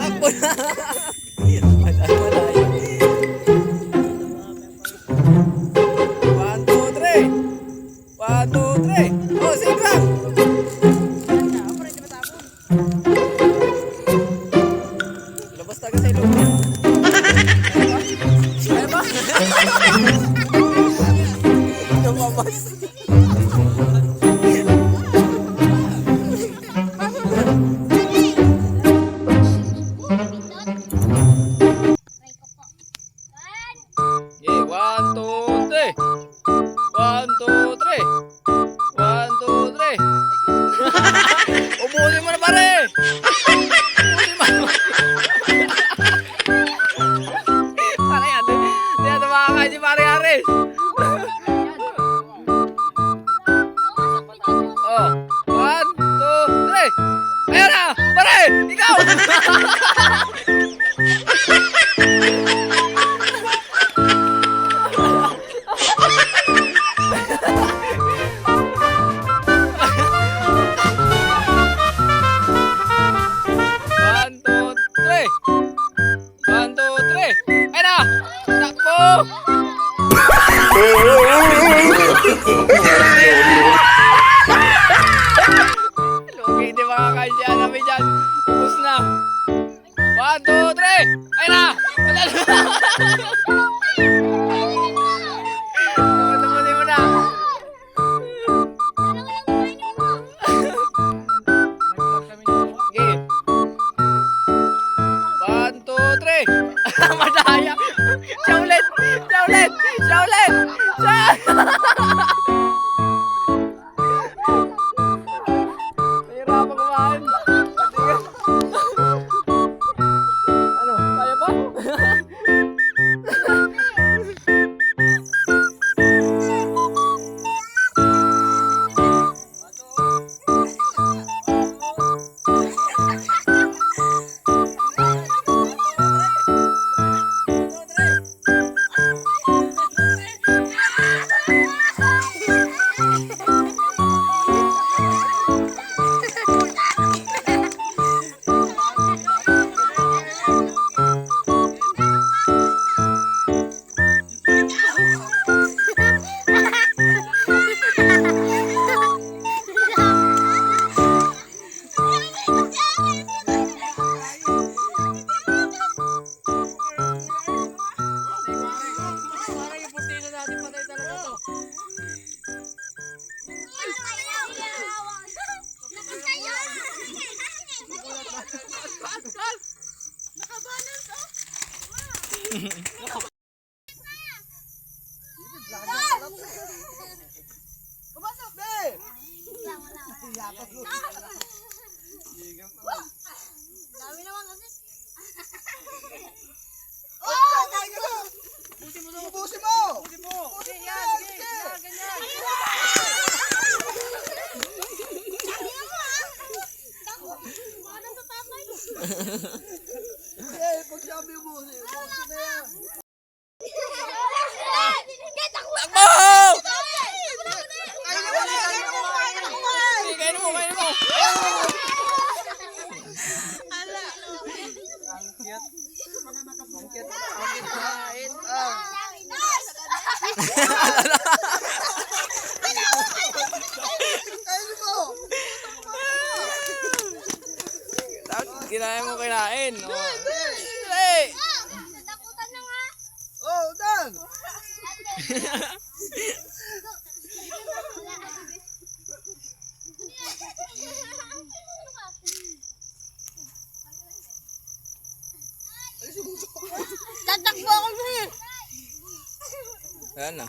Takbo na. Malayo. 1, 2, 3. 1, 2, 3. Oh, safe lang. Labas taga sa ilong niya. Kaya ba? Lumabas. Okay, 1, 2, 3. 1, 2, 3. 1, 2, 3. Ubusin mo na pare. Ubusin mo. Pare yan. Hindi yan makakain si pare Aris. Oh, 1, 2, 3. Ayan na. Pare, ikaw. Lugi, hindi makakain si Anami dyan. Ubus na. 1, 2, 3. Ayun na. Namuli mo na. Okay. 1, 2, 3. Madaya. Siya ulit. Siya ulit. Siya ulit. Siya. Nahirapan kumain. Ano? Kaya ba? Pumasok na eh! Dami naman kasi. Oh! Ubusin mo! Ubusin mo! Ubusin mo! Yan! Sige! Ganyan! Baka nasa tatay. Eh, pag sabi mo, ubusin na yan! Takbo! Kainin mo! Kainin mo! Ang cute! Ang cute! Ang cute kain! Kainin mo! Kinain mo kinain! Hey! Natakutan na nga. Oh, Dan! Tatakbo ako na eh. Ayan na.